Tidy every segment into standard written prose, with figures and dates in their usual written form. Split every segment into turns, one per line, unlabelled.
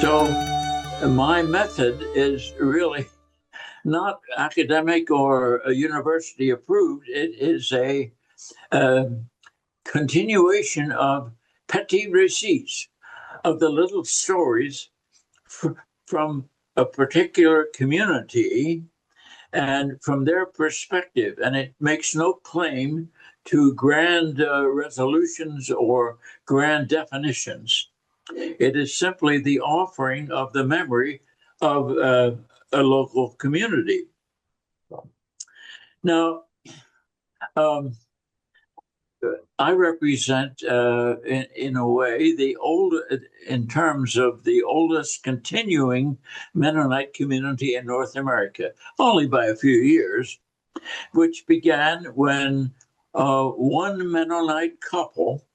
So my method is really not academic or university approved. It is a uh, continuation of petty receipts of the little stories from a particular community and from their perspective. And it makes no claim to grand resolutions or grand definitions. It is simply the offering of the memory of a local community. Now, um, I represent, in a way, in terms of the oldest continuing Mennonite community in North America, only by a few years, which began when one Mennonite couple,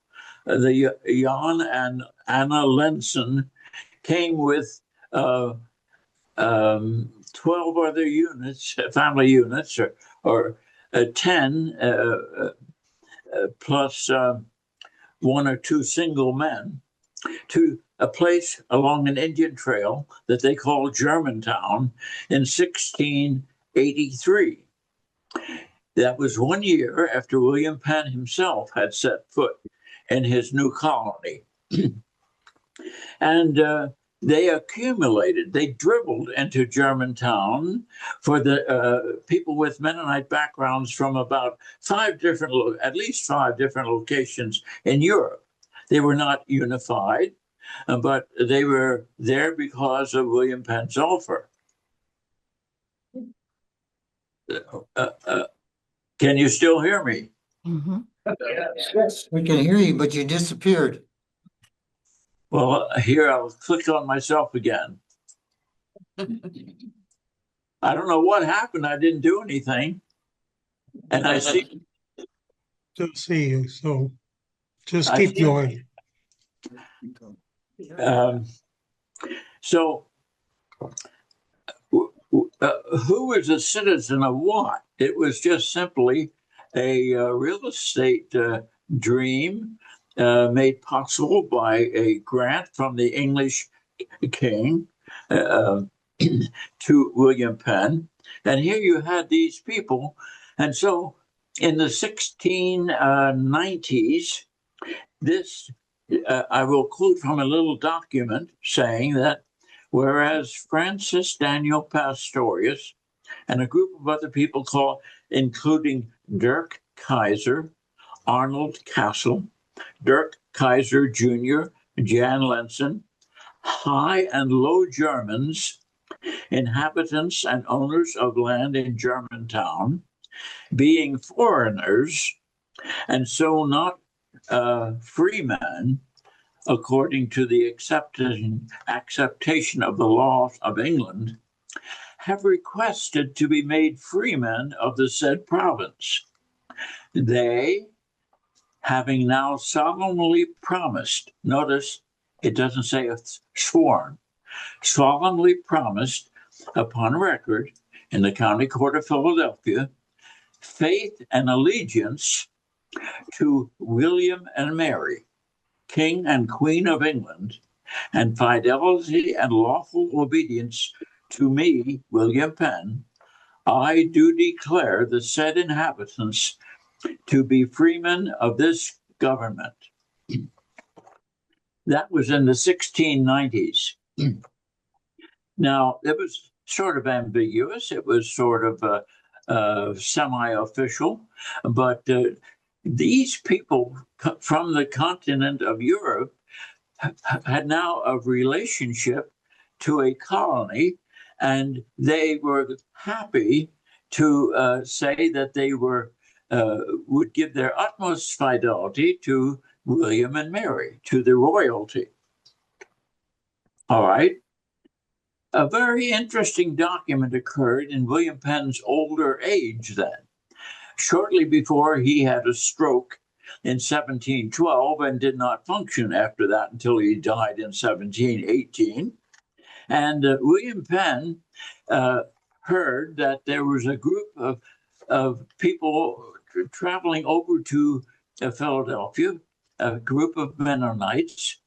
the Jan and Anna Lenson, came with uh, 12 other units, family units, or 10 plus one or two single men, to a place along an Indian trail that they called Germantown in 1683. That was 1 year after William Penn himself had set foot in his new colony. And they accumulated, they dribbled into Germantown for the people with Mennonite backgrounds from about at least five different locations in Europe. They were not unified, but they were there because of William Penn's offer. Can you still hear me?
Mm-hmm. Yes, we can hear you, but you disappeared.
Well, here I'll click on myself again. I don't know what happened. I didn't do anything. And I see.
Still see you, so just keep going.
So, who was a citizen of what? It was just simply a real estate dream made possible by a grant from the English king to William Penn. And here you had these people. And so in the 1690s, this, I will quote from a little document saying that whereas Francis Daniel Pastorius and a group of other people including Dirk Kaiser, Arnold Castle, Dirk Kaiser Jr., Jan Lenson, High and Low Germans, inhabitants and owners of land in Germantown, being foreigners, and so not freemen, according to the acceptation of the laws of England, have requested to be made freemen of the said province. They, having now solemnly promised, notice it doesn't say sworn, solemnly promised upon record in the County Court of Philadelphia, faith and allegiance to William and Mary, King and Queen of England, and fidelity and lawful obedience to me, William Penn, I do declare the said inhabitants to be freemen of this government. That was in the 1690s. Now, it was sort of ambiguous. It was sort of semi-official, but these people from the continent of Europe had now a relationship to a colony, and they were happy to say that they would give their utmost fidelity to William and Mary, to the royalty. All right. A very interesting document occurred in William Penn's older age then, shortly before he had a stroke in 1712 and did not function after that until he died in 1718. And William Penn heard that there was a group of of people traveling over to Philadelphia, a group of Mennonites,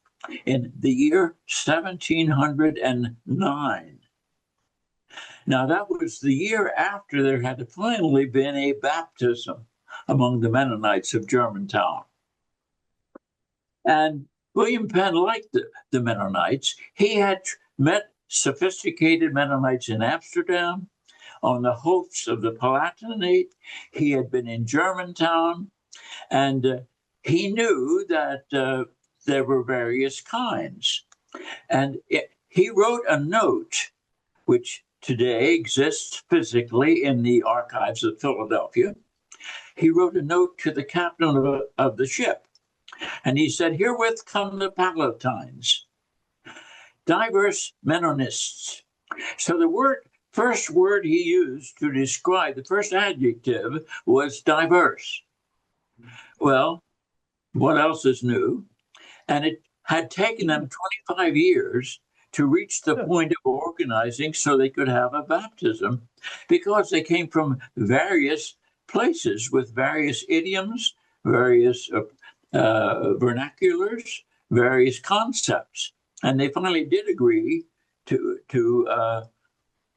in the year 1709. Now, that was the year after there had finally been a baptism among the Mennonites of Germantown. And William Penn liked the Mennonites. He had met sophisticated Mennonites in Amsterdam, on the hopes of the Palatinate. He had been in Germantown, and he knew that there were various kinds. And he wrote a note, which today exists physically in the archives of Philadelphia. He wrote a note to the captain of the ship, and he said, "Herewith come the Palatines, diverse Mennonists." So the first word he used to describe, the first adjective, was diverse. Well, what else is new? And it had taken them 25 years to reach the point of organizing so they could have a baptism, because they came from various places with various idioms, various vernaculars, various concepts. And they finally did agree to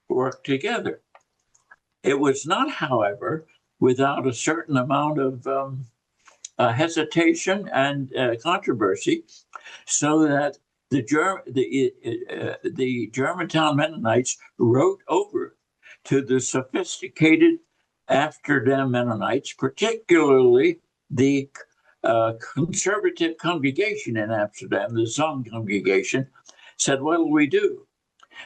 work together. It was not, however, without a certain amount of hesitation and controversy, so that the Germantown Mennonites wrote over to the sophisticated Amsterdam Mennonites, particularly the conservative congregation in Amsterdam, the Zon congregation, said, "What will we do?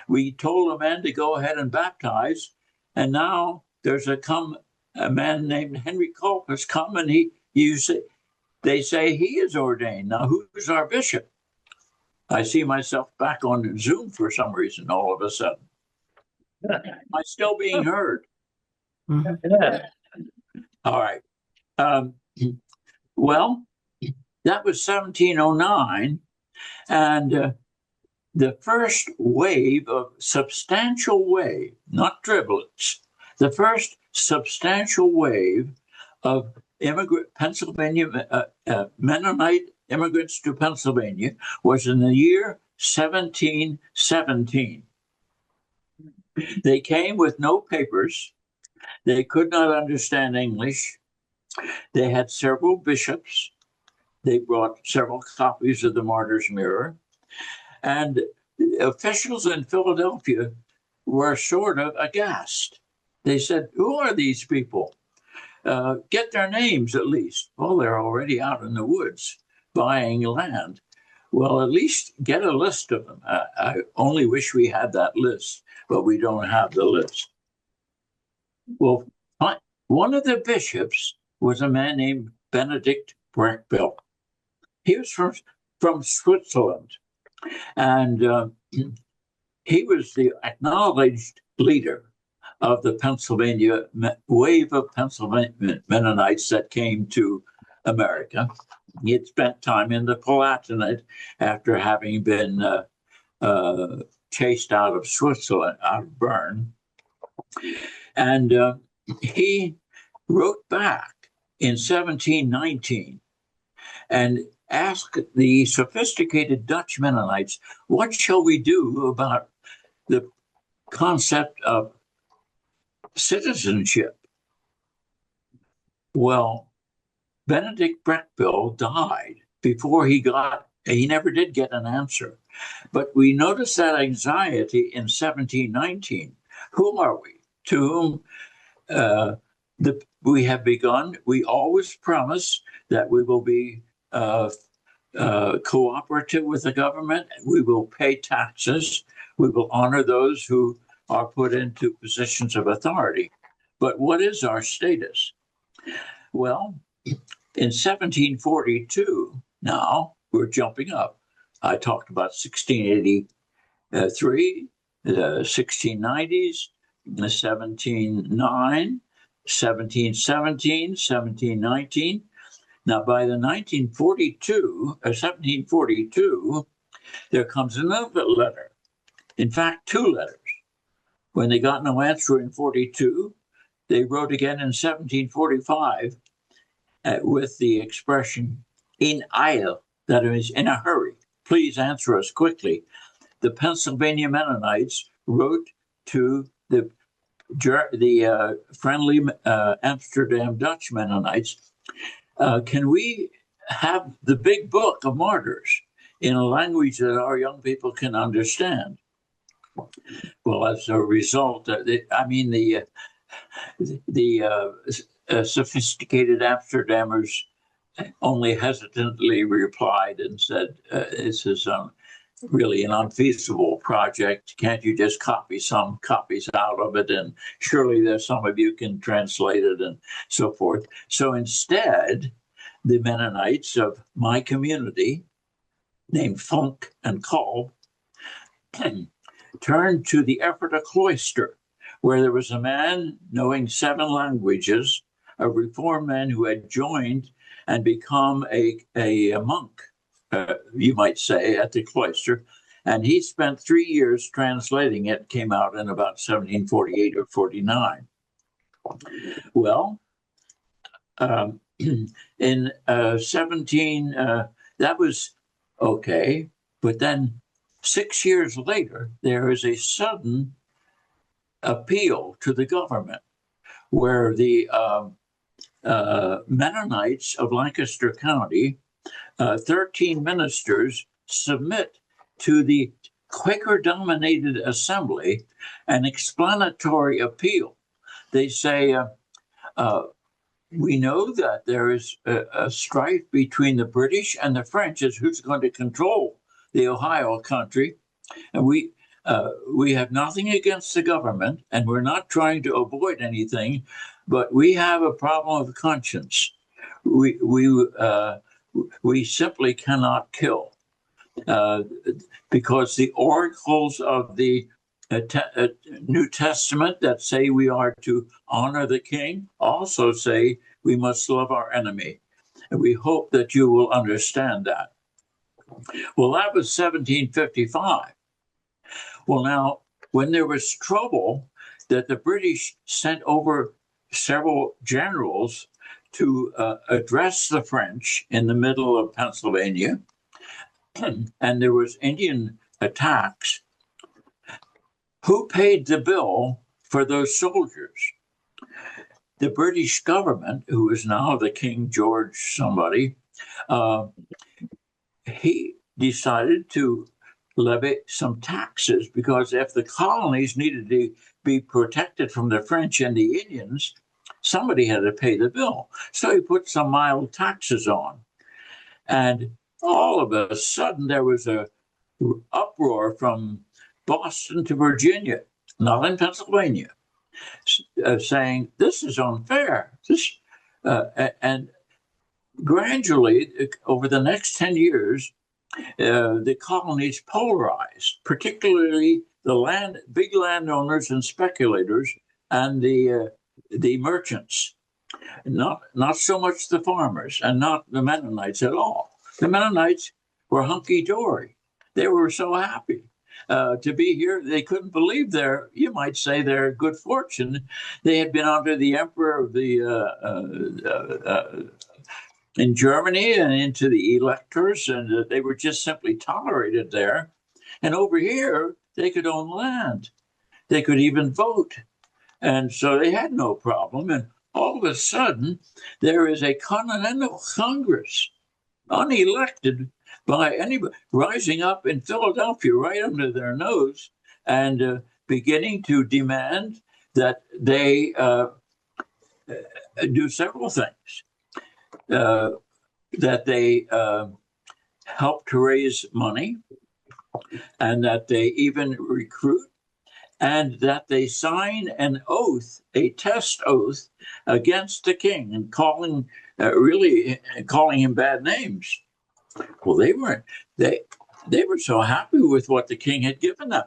We told a man to go ahead and baptize, and now there's a man named Henry Culp has come, and they say he is ordained. Now, who's our bishop?" I see myself back on Zoom for some reason all of a sudden. Am I still being heard? All right. Well, that was 1709, and the first wave of substantial wave, not driblets, the first substantial wave of Mennonite immigrants to Pennsylvania was in the year 1717. They came with no papers. They could not understand English. They had several bishops. They brought several copies of the Martyr's Mirror. And officials in Philadelphia were sort of aghast. They said, "Who are these people? Get their names at least." "Well, they're already out in the woods buying land." "Well, at least get a list of them." I only wish we had that list, but we don't have the list. Well, one of the bishops was a man named Benedict Brackbill. He was from Switzerland, and he was the acknowledged leader of the wave of Pennsylvania Mennonites that came to America. He had spent time in the Palatinate after having been chased out of Switzerland, out of Bern. And he wrote back in 1719 and asked the sophisticated Dutch Mennonites, "What shall we do about the concept of citizenship?" Well, Benedict Brackbill died before he never did get an answer. But we notice that anxiety in 1719. Who are we? To whom we have begun. We always promise that we will be cooperative with the government. We will pay taxes. We will honor those who are put into positions of authority. But what is our status? Well, in 1742, now we're jumping up. I talked about 1683, the 1690s, 1709, 1717, 1719. Now, by the 1742, there comes another letter. In fact, two letters. When they got no answer in 42, they wrote again in 1745 with the expression "in ille," that is, in a hurry. Please answer us quickly. The Pennsylvania Mennonites wrote to the friendly Amsterdam Dutch Mennonites, can we have the big book of martyrs in a language that our young people can understand? Well, as a result, the sophisticated Amsterdammers only hesitantly replied and said, this is really an unfeasible project. Can't you just copy some copies out of it? And surely there's some of you can translate it and so forth. So instead, the Mennonites of my community, named Funk and Kolb, turned to the Ephrata cloister, where there was a man knowing 7 languages, a reformed man who had joined and become a monk, you might say, at the cloister. And he spent 3 years translating it, came out in about 1748 or 49. Well, in 17, that was okay. But then 6 years later, there is a sudden appeal to the government where the Mennonites of Lancaster County, 13 ministers, submit to the Quaker-dominated assembly an explanatory appeal. They say, we know that there is a strife between the British and the French as who's going to control the Ohio country. And we have nothing against the government, and we're not trying to avoid anything, but we have a problem of conscience. We simply cannot kill because the oracles of the New Testament that say we are to honor the king also say we must love our enemy. And we hope that you will understand that. Well, that was 1755. Well, now, when there was trouble, that the British sent over several generals to address the French in the middle of Pennsylvania, and there was Indian attacks. Who paid the bill for those soldiers? The British government, who is now the King George somebody, he decided to levy some taxes because if the colonies needed to be protected from the French and the Indians, somebody had to pay the bill. So he put some mild taxes on. And all of a sudden there was a uproar from Boston to Virginia, not in Pennsylvania, saying this is unfair. And gradually, over the next 10 years, the colonies polarized, particularly the big landowners and speculators and the merchants. Not so much the farmers and not the Mennonites at all. The Mennonites were hunky-dory. They were so happy to be here. They couldn't believe you might say, their good fortune. They had been under the emperor of in Germany and into the electors, and they were just simply tolerated there. And over here, they could own land. They could even vote. And so they had no problem. And all of a sudden, there is a Continental Congress, unelected by anybody, rising up in Philadelphia right under their nose and beginning to demand that they do several things. That they help to raise money, and that they even recruit, and that they sign an oath, a test oath, against the king and calling him bad names. Well, they were so happy with what the king had given them.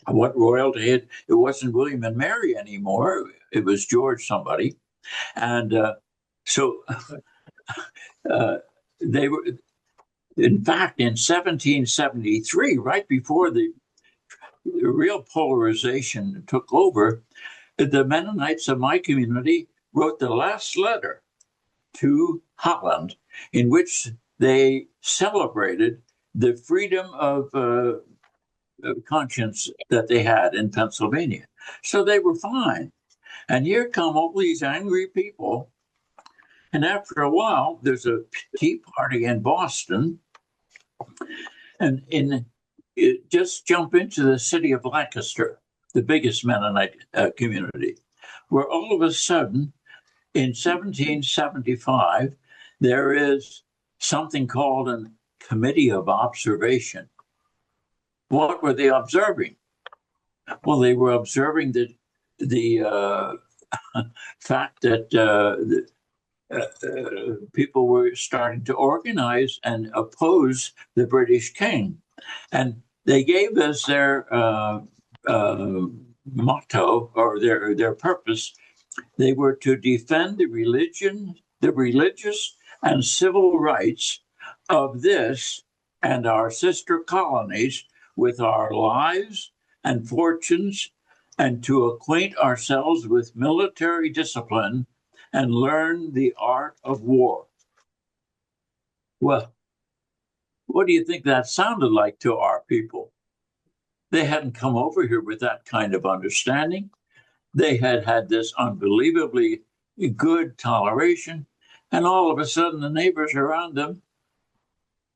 What royalty it wasn't William and Mary anymore. It was George somebody. And so they were, in fact, in 1773, right before the real polarization took over, the Mennonites of my community wrote the last letter to Holland in which they celebrated the freedom of conscience that they had in Pennsylvania. So they were fine. And here come all these angry people. And after a while, there's a tea party in Boston. And just jump into the city of Lancaster, the biggest Mennonite community, where all of a sudden, in 1775, there is something called a committee of observation. What were they observing? Well, they were observing the fact that people were starting to organize and oppose the British king. And they gave as their motto or their purpose, they were to defend the religious and civil rights of this and our sister colonies with our lives and fortunes, and to acquaint ourselves with military discipline and learn the art of war. Well, what do you think that sounded like to our people? They hadn't come over here with that kind of understanding. They had had this unbelievably good toleration, and all of a sudden the neighbors around them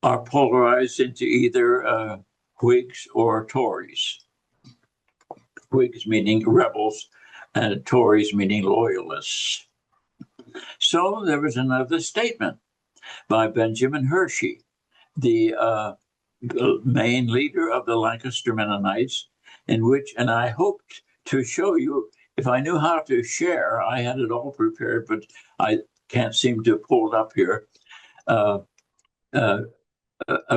are polarized into either Whigs or Tories. Whigs meaning rebels, and Tories meaning loyalists. So there was another statement by Benjamin Hershey, the main leader of the Lancaster Mennonites, in which, and I hoped to show you, if I knew how to share, I had it all prepared, but I can't seem to pull it up here. A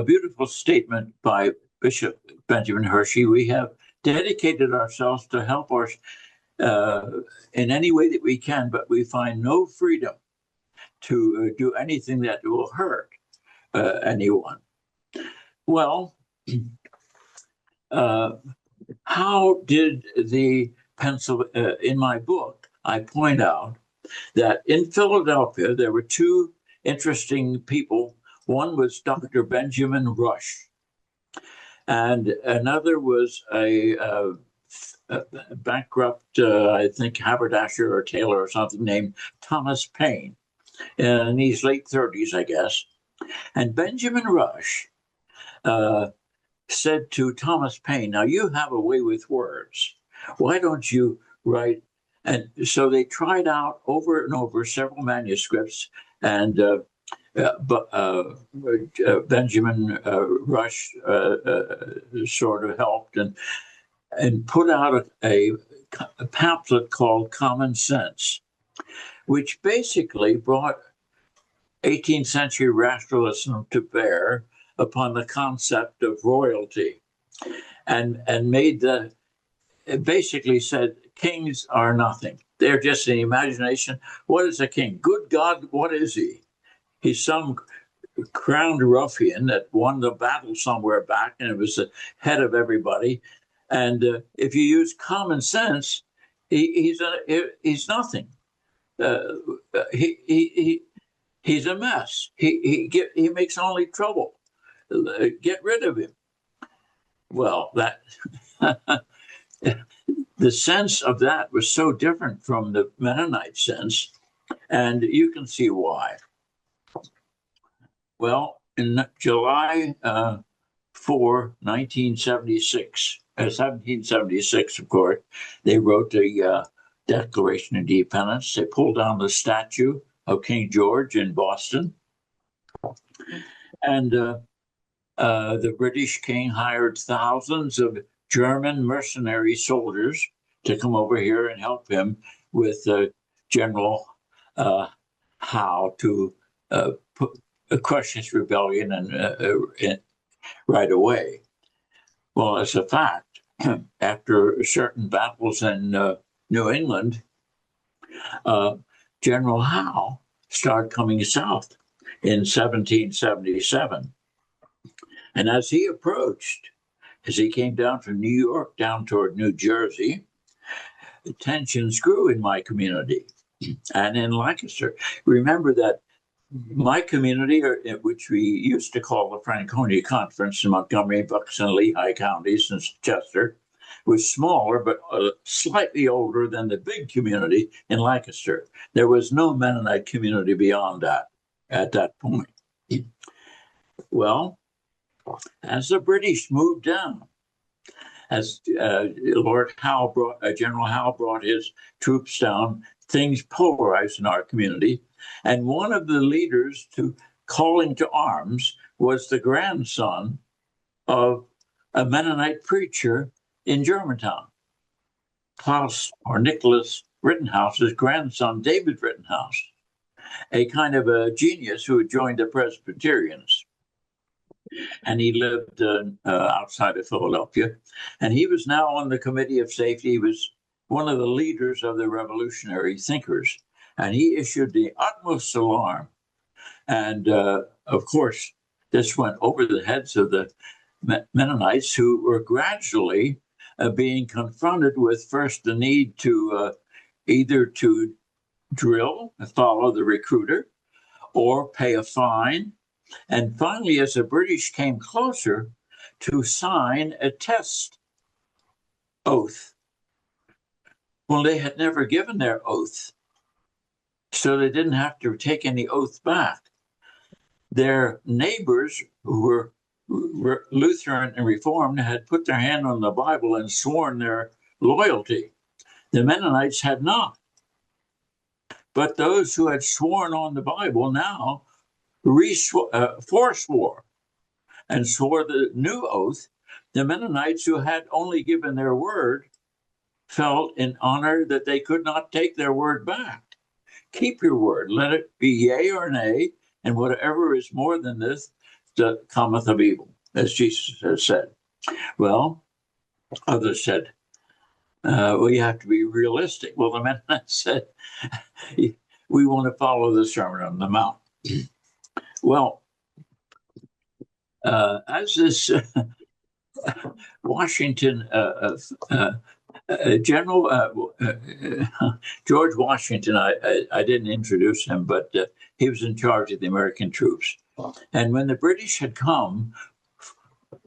beautiful statement by Bishop Benjamin Hershey. We have dedicated ourselves to help us in any way that we can, but we find no freedom to do anything that will hurt anyone. Well, how did the in my book, I point out that in Philadelphia, there were two interesting people. One was Dr. Benjamin Rush, and another was a bankrupt, I think, haberdasher or tailor or something named Thomas Paine in his late 30s, I guess. And Benjamin Rush said to Thomas Paine, now you have a way with words. Why don't you write? And so they tried out over and over several manuscripts, and Benjamin Rush sort of helped and put out a pamphlet called Common Sense, which basically brought 18th century rationalism to bear upon the concept of royalty, and it basically said kings are nothing. They're just an imagination. What is a king? Good God, what is he? He's some crowned ruffian that won the battle somewhere back, and it was the head of everybody. And if you use common sense, he's nothing. He's a mess. He makes only trouble. Get rid of him. Well, that the sense of that was so different from the Mennonite sense, and you can see why. Well, in July 1776, of course, they wrote the Declaration of Independence. They pulled down the statue of King George in Boston, and the British king hired thousands of German mercenary soldiers to come over here and help him with General Howe to crush his rebellion and right away. Well, as a fact, after certain battles in New England, General Howe started coming south in 1777. And as he approached, as he came down from New York down toward New Jersey, tensions grew in my community and in Lancaster. Remember that my community, which we used to call the Franconia Conference in Montgomery, Bucks, and Lehigh counties, and Chester, was smaller but slightly older than the big community in Lancaster. There was no Mennonite community beyond that at that point. Well, as the British moved down, as General Howe brought his troops down, things polarized in our community. And one of the leaders to calling to arms was the grandson of a Mennonite preacher in Germantown, Klaus or Nicholas Rittenhouse's grandson, David Rittenhouse, a kind of a genius who had joined the Presbyterians. And he lived outside of Philadelphia. And he was now on the Committee of Safety. He was one of the leaders of the revolutionary thinkers. And he issued the utmost alarm. And of course, this went over the heads of the Mennonites, who were gradually being confronted with first the need to either to drill, follow the recruiter, or pay a fine. And finally, as the British came closer, to sign a test oath. Well, they had never given their oath, so they didn't have to take any oath back. Their neighbors, who were Lutheran and Reformed, had put their hand on the Bible and sworn their loyalty. The Mennonites had not. But those who had sworn on the Bible now forswore and swore the new oath. The Mennonites, who had only given their word, felt in honor that they could not take their word back. Keep your word, let it be yea or nay, and whatever is more than this that cometh of evil, as Jesus has said. Well, others said, well, you have to be realistic. Well, the Mennonites said, we want to follow the Sermon on the Mount. Well, as this Washington General George Washington, I didn't introduce him, but he was in charge of the American troops. And when the British had come,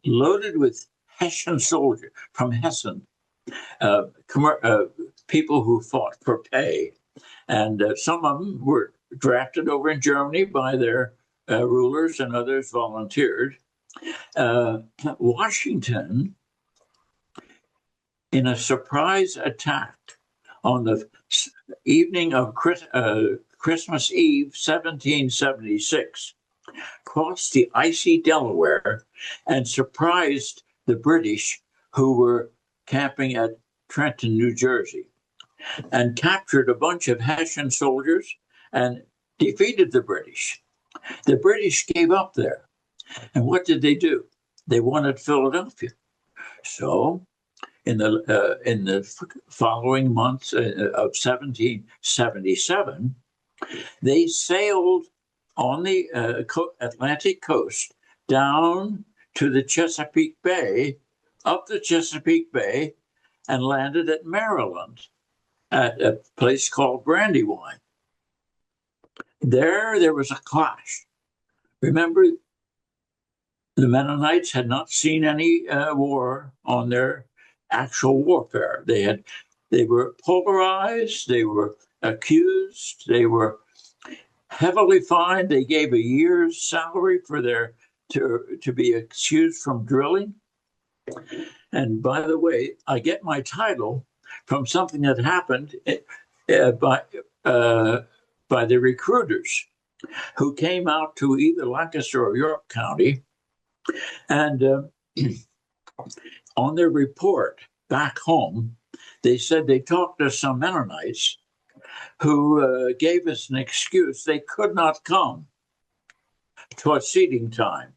loaded with Hessian soldiers from Hessen, people who fought for pay, and some of them were drafted over in Germany by their rulers, and others volunteered. Washington, in a surprise attack on the evening of Christmas Eve, 1776, crossed the icy Delaware and surprised the British, who were camping at Trenton, New Jersey, and captured a bunch of Hessian soldiers and defeated the British. The British gave up there. And what did they do? They wanted Philadelphia. So in the following months of 1777, they sailed on the Atlantic coast down to the Chesapeake Bay, up the Chesapeake Bay, and landed at Maryland at a place called Brandywine. There was a clash. Remember, the Mennonites had not seen any war on their actual warfare. They were polarized, they were accused, they were heavily fined. They gave a year's salary for to be excused from drilling. And by the way, I get my title from something that happened by the recruiters who came out to either Lancaster or York County. And on their report back home, they said they talked to some Mennonites who gave us an excuse. They could not come to a seating time.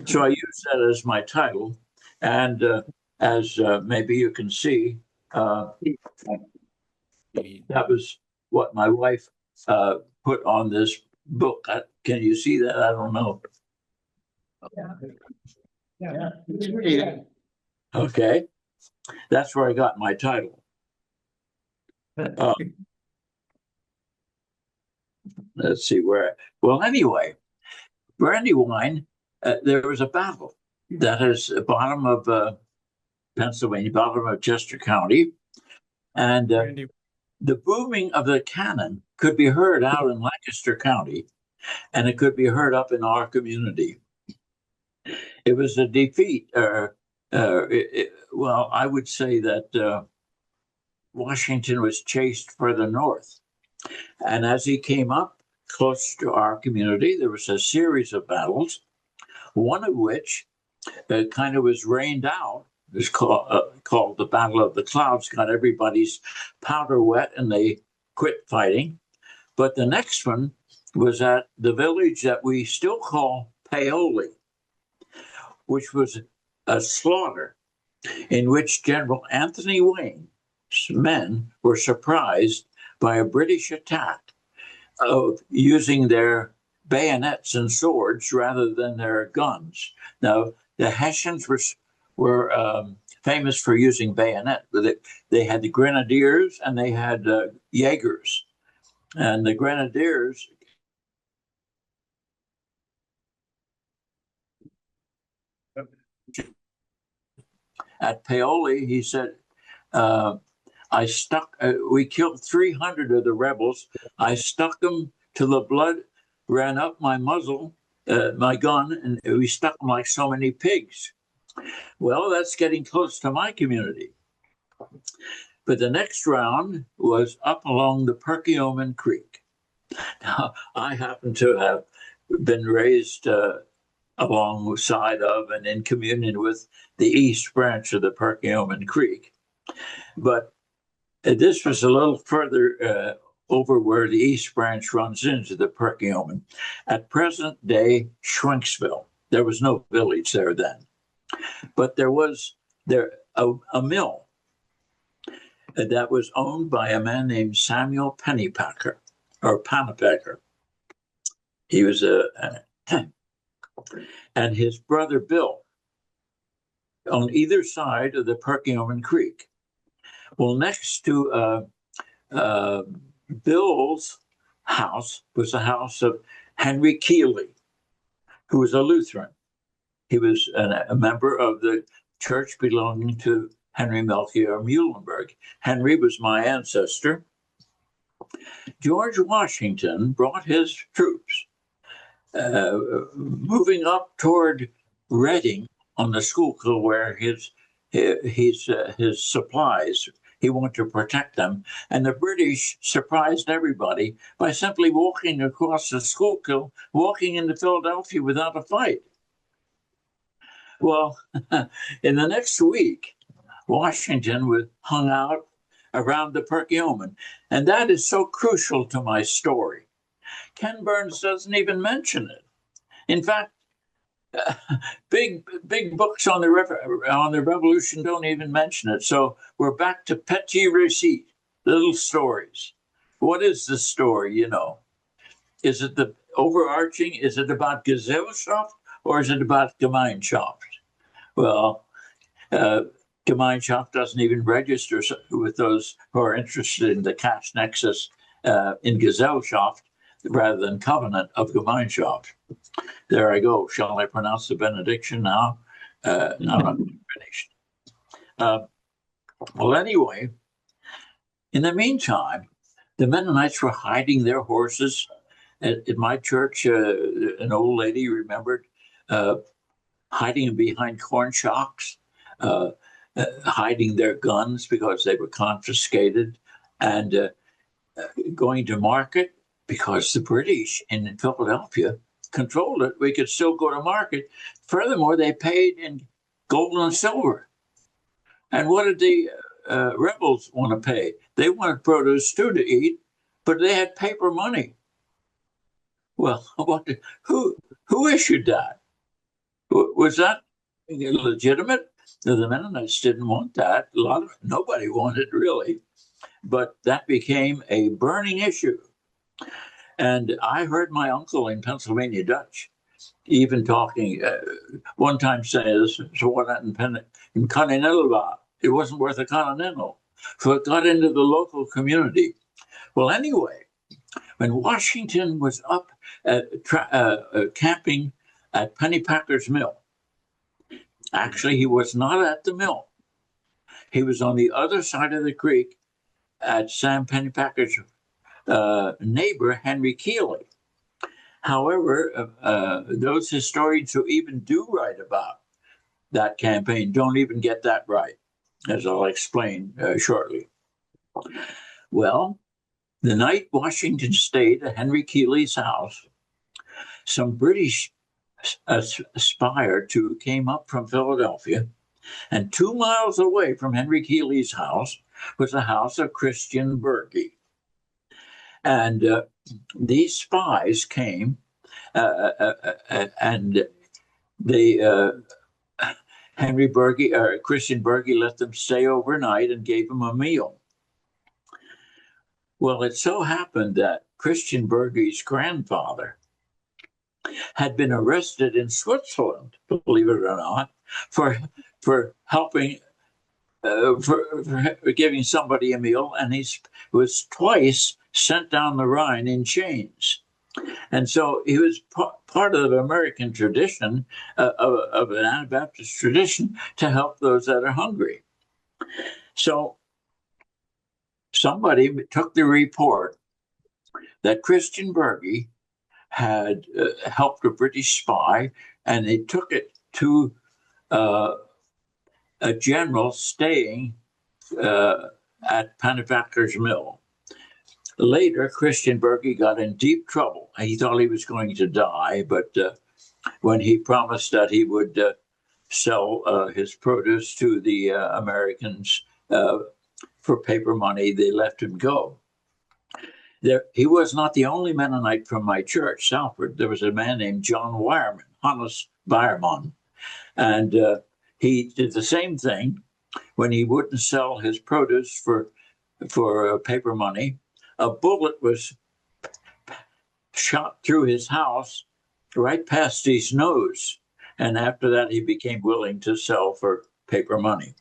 So I used that as my title. And as maybe you can see, that was what my wife put on this book. Can you see that? I don't know.
Yeah.
Okay. That's where I got my title. Uh, let's see where. Well, anyway, Brandywine, there was a battle that is the bottom of Pennsylvania, bottom of Chester County, and the booming of the cannon could be heard out in Lancaster County, and it could be heard up in our community. It was a defeat. Well, I would say that Washington was chased further north. And as he came up close to our community, there was a series of battles, one of which kind of was rained out. It was called the Battle of the Clouds, got everybody's powder wet, and they quit fighting. But the next one was at the village that we still call Paoli, which was a slaughter in which General Anthony Wayne's men were surprised by a British attack of using their bayonets and swords rather than their guns. Now, the Hessians were famous for using bayonet. They had the grenadiers and they had Jaegers. And the grenadiers at Paoli, he said, we killed 300 of the rebels. I stuck them till the blood ran up my muzzle, my gun, and we stuck them like so many pigs. Well, that's getting close to my community. But the next round was up along the Perkiomen Creek. Now, I happen to have been raised alongside of and in communion with the east branch of the Perkiomen Creek. But this was a little further over where the east branch runs into the Perkiomen. At present day Schwenksville. There was no village there then. But there was a mill that was owned by a man named Samuel Pennypacker or Pennypacker. He was and his brother Bill on either side of the Perkiomen Creek. Well, next to Bill's house was the house of Henry Keeley, who was a Lutheran. He was a member of the church belonging to Henry Melchior Muhlenberg. Henry was my ancestor. George Washington brought his troops moving up toward Reading on the Schuylkill, where his supplies, he wanted to protect them. And the British surprised everybody by simply walking across the Schuylkill, walking into Philadelphia without a fight. Well, in the next week, Washington was hung out around the Perkiomen. And that is so crucial to my story. Ken Burns doesn't even mention it. In fact, big books on the Revolution don't even mention it. So we're back to petit récit, little stories. What is the story? You know, is it the overarching? Is it about Gesellschaft or is it about Gemeinschaft? Well, Gemeinschaft doesn't even register with those who are interested in the caste nexus in Gesellschaft rather than covenant of Gemeinschaft. There I go. Shall I pronounce the benediction now? No, I'm finished. Well, anyway, in the meantime, the Mennonites were hiding their horses. At my church, an old lady remembered hiding them behind corn shocks, hiding their guns because they were confiscated, and going to market because the British in Philadelphia controlled it. We could still go to market. Furthermore, they paid in gold and silver. And what did the rebels want to pay? They wanted produce too to eat, but they had paper money. Well, who issued that? Was that legitimate? The Mennonites didn't want that. Nobody wanted it really, but that became a burning issue. And I heard my uncle in Pennsylvania Dutch even talking one time saying this, so what in Continental, it wasn't worth a Continental. so it got into the local community. Well, anyway, when Washington was up camping at Pennypacker's Mill, actually, he was not at the mill. He was on the other side of the creek at Sam Pennypacker's neighbor, Henry Keeley. However, those historians who even do write about that campaign don't even get that right, as I'll explain shortly. Well, the night Washington stayed at Henry Keeley's house, some British spy or two came up from Philadelphia, and 2 miles away from Henry Keeley's house was the house of Christian Berkey. And these spies came, and they Henry Berkey or Christian Berkey let them stay overnight and gave them a meal. Well, it so happened that Christian Berkey's grandfather had been arrested in Switzerland, believe it or not, for helping for giving somebody a meal, and he was twice sent down the Rhine in chains. And so he was part of the American tradition, of an Anabaptist tradition, to help those that are hungry. So somebody took the report that Christian Berkey had helped a British spy, and they took it to a general staying at Pennypacker's Mill. Later, Christian Berkey got in deep trouble. He thought he was going to die, but when he promised that he would sell his produce to the Americans for paper money, they let him go. He was not the only Mennonite from my church, Salford. There was a man named John Wireman, Hannes Weiermann, and he did the same thing. When he wouldn't sell his produce for paper money, a bullet was shot through his house right past his nose. And after that, he became willing to sell for paper money.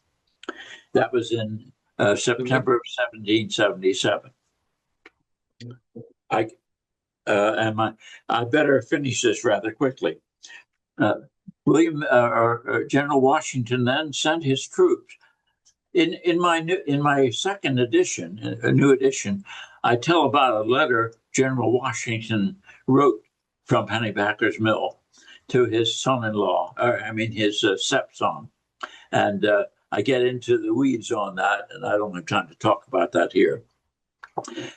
That was in September of 1777. I better finish this rather quickly. General Washington then sent his troops. In my second edition, a new edition, I tell about a letter General Washington wrote from Pennypacker's Mill to his son-in-law, his stepson, and I get into the weeds on that, and I don't have time to talk about that here.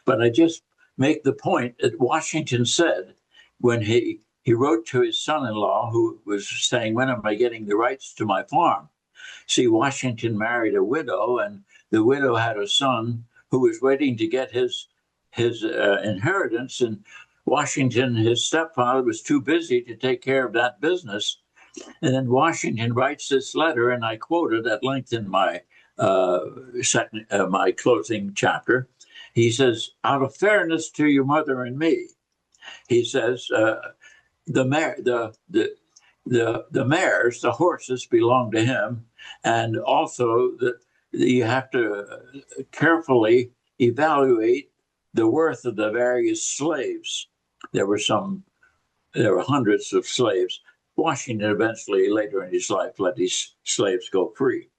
But I just make the point that Washington said when he wrote to his son-in-law, who was saying, "When am I getting the rights to my farm?" See, Washington married a widow, and the widow had a son who was waiting to get his inheritance, and Washington, his stepfather, was too busy to take care of that business. And then Washington writes this letter, and I quote it at length in my my closing chapter. He says, "Out of fairness to your mother and me," he says, the mares, the horses, belong to him, and also that you have to carefully evaluate the worth of the various slaves. There were hundreds of slaves. Washington eventually, later in his life, let these slaves go free.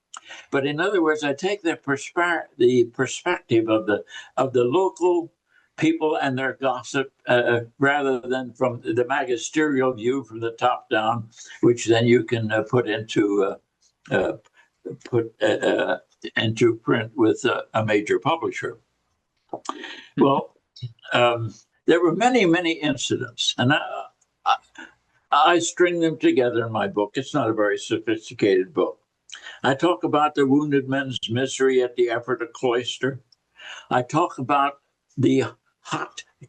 But in other words, I take the perspective of the local people and their gossip, rather than from the magisterial view from the top down, which then you can put into print with a major publisher. Well, there were many, many incidents, and I string them together in my book. It's not a very sophisticated book. I talk about the wounded men's misery at the Ephrata cloister. I talk about the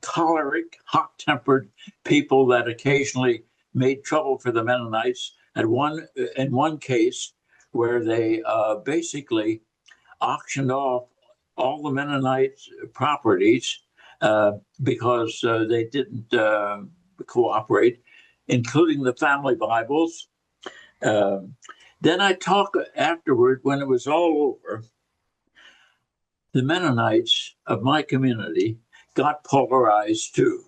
choleric, hot-tempered people that occasionally made trouble for the Mennonites. In one case, where they basically auctioned off all the Mennonite properties because they didn't cooperate, including the family Bibles. Then I talk afterward, when it was all over, the Mennonites of my community got polarized too.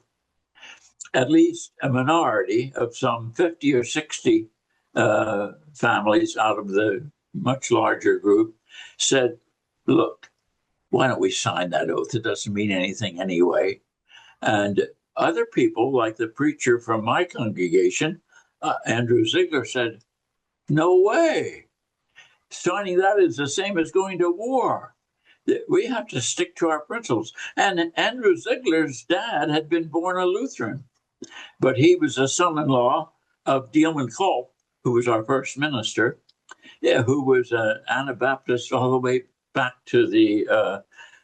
At least a minority of some 50 or 60 families out of the much larger group said, look, why don't we sign that oath? It doesn't mean anything anyway. And other people, like the preacher from my congregation, Andrew Ziegler, said, no way. Signing that is the same as going to war. We have to stick to our principles. And Andrew Ziegler's dad had been born a Lutheran, but he was a son-in-law of Dealman Culp, who was our first minister, who was an Anabaptist all the way back to the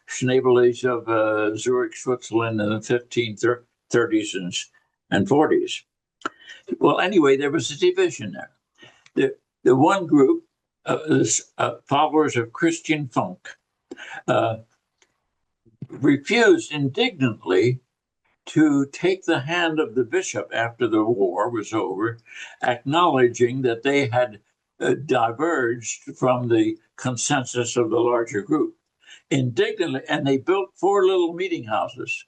Schneebelies of Zurich, Switzerland in the 1530s and 40s. Well, anyway, there was a division there. The one group, followers of Christian Funk, refused indignantly to take the hand of the bishop after the war was over, acknowledging that they had diverged from the consensus of the larger group. Indignantly, and they built 4 little meeting houses.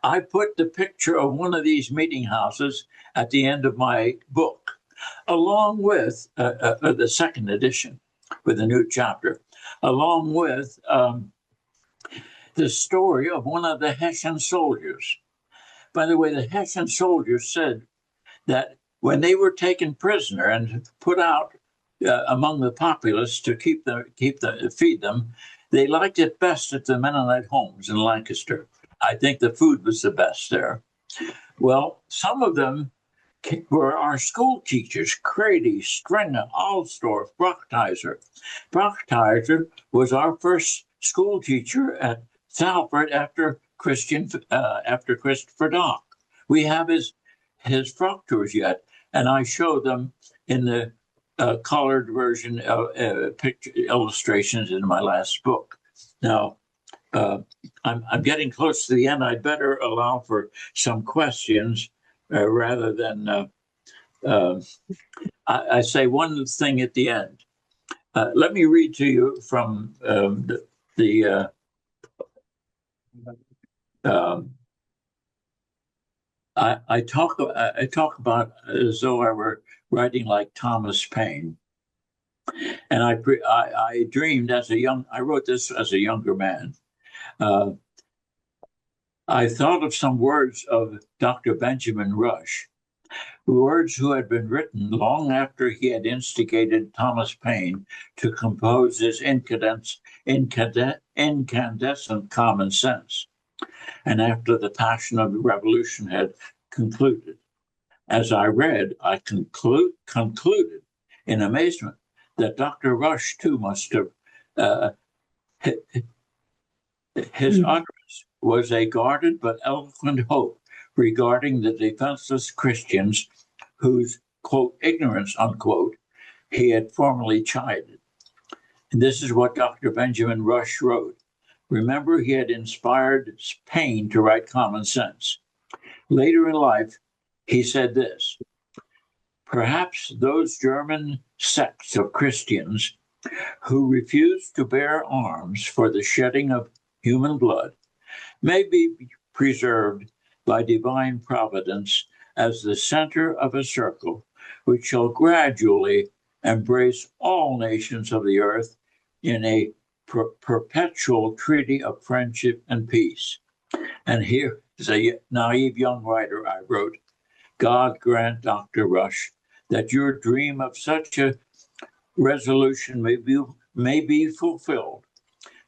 I put the picture of one of these meeting houses at the end of my book, along with the second edition with a new chapter, along with the story of one of the Hessian soldiers. By the way, the Hessian soldiers said that when they were taken prisoner and put out among the populace to feed them, they liked it best at the Mennonite homes in Lancaster. I think the food was the best there. Well, some of them were our school teachers: Crady, Stringer, Alstorff, Brocktiser. Brocktiser was our first school teacher at Salford after Christopher Dock. We have his fractures yet, and I show them in the colored version of picture illustrations in my last book. Now, I'm getting close to the end. I'd better allow for some questions rather than I say one thing at the end. Let me read to you from I talk about as though I were writing like Thomas Paine, and I dreamed I wrote this as a younger man. I thought of some words of Dr. Benjamin Rush, words who had been written long after he had instigated Thomas Paine to compose his incandescent common sense, and after the passion of the revolution had concluded. As I read, I concluded in amazement that Dr. Rush too must have his utterance was a guarded but eloquent hope regarding the defenseless Christians whose, quote, ignorance, unquote, he had formerly chided. And this is what Dr. Benjamin Rush wrote. Remember, he had inspired Paine to write Common Sense. Later in life, he said this: perhaps those German sects of Christians who refused to bear arms for the shedding of human blood may be preserved by divine providence as the center of a circle which shall gradually embrace all nations of the earth in a perpetual treaty of friendship and peace. And here is a naive young writer I wrote: God grant, Dr. Rush, that your dream of such a resolution may be fulfilled,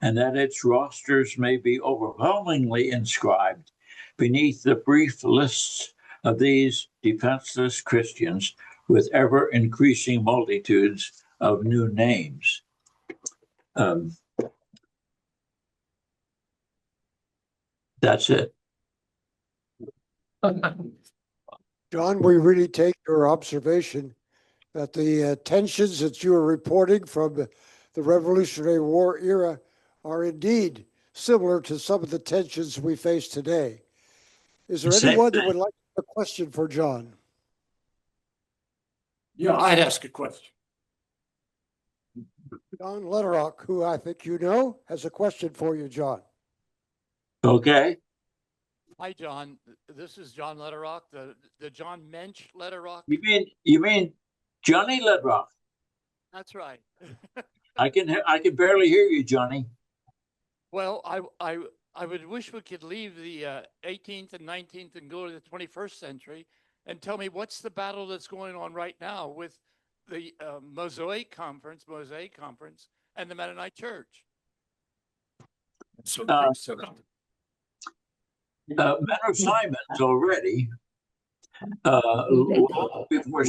and that its rosters may be overwhelmingly inscribed beneath the brief lists of these defenseless Christians with ever increasing multitudes of new names. That's it.
John, we really take your observation that the tensions that you are reporting from the Revolutionary War era are indeed similar to some of the tensions we face today. Is there anyone that would like a question for John?
Yeah, I'd ask a question.
John Letterock, who I think you know, has a question for you, John.
Okay.
Hi, John. This is John Letterock, the John Mensch Letterock.
You mean Johnny Ledrock?
That's right.
I can barely hear you, Johnny.
Well, I would wish we could leave the 18th and 19th and go to the 21st century and tell me what's the battle that's going on right now with the Mosaic Conference, and the Mennonite Church.
Men of Simons already, long before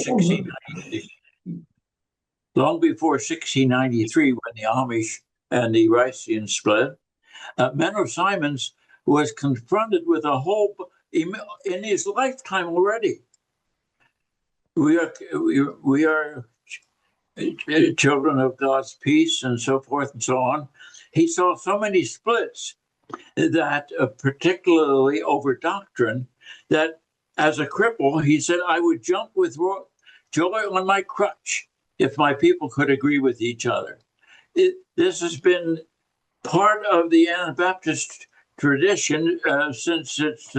1693, when the Amish and the Ricians split, Men of Simons was confronted with a whole, in his lifetime already. We are children of God's peace and so forth and so on. He saw so many splits that particularly over doctrine, that as a cripple, he said, I would jump with joy on my crutch if my people could agree with each other. This has been part of the Anabaptist tradition since it's,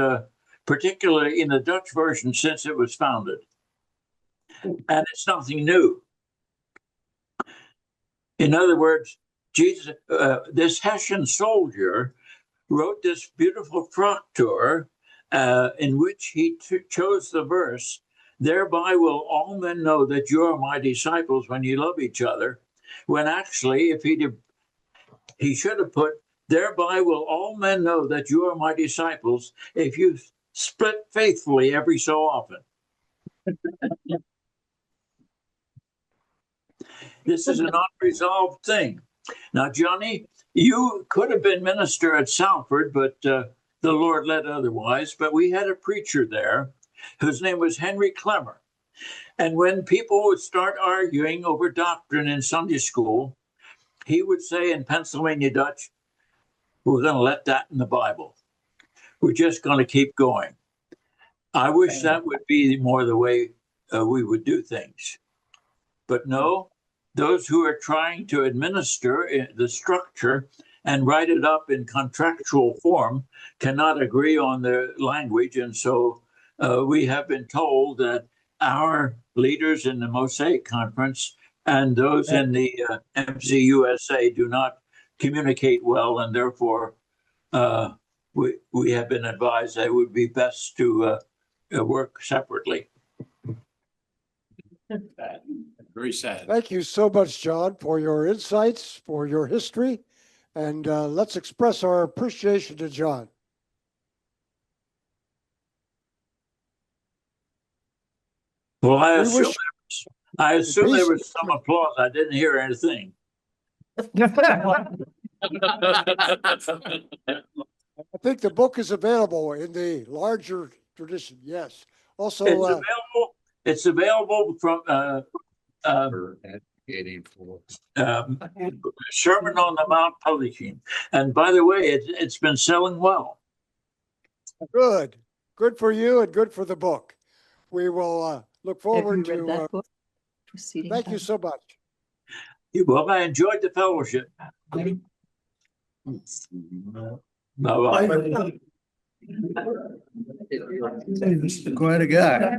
particularly in the Dutch version, since it was founded. And it's nothing new. In other words, Jesus, this Hessian soldier wrote this beautiful proctor in which he chose the verse, thereby will all men know that you are my disciples when you love each other, when actually, if he should have put, thereby will all men know that you are my disciples if you split faithfully every so often. This is an unresolved thing. Now, Johnny, you could have been minister at Salford, but the Lord led otherwise. But we had a preacher there whose name was Henry Clemmer. And when people would start arguing over doctrine in Sunday school, he would say in Pennsylvania Dutch, we're going to let that in the Bible. We're just going to keep going. I wish that would be more the way we would do things. But no, those who are trying to administer the structure and write it up in contractual form cannot agree on the language. And so we have been told that our leaders in the Mosaic Conference and those in the MCUSA do not communicate well, and therefore we have been advised that it would be best to work separately.
Very sad.
Thank you so much, John, for your insights, for your history, and let's express our appreciation to John.
Well, I
We
assume,
wish
there was some applause. I didn't hear anything.
I think the book is available in the larger tradition. Yes. Also,
It's available from Sermon on the Mount Publishing. And by the way, it's been selling well.
good for you and good for the book. We will look forward
Have you read
to.
that book? Proceeding
Thank you
Time?
so much.
Well, I enjoyed the fellowship. Bye-bye.
Quite a guy.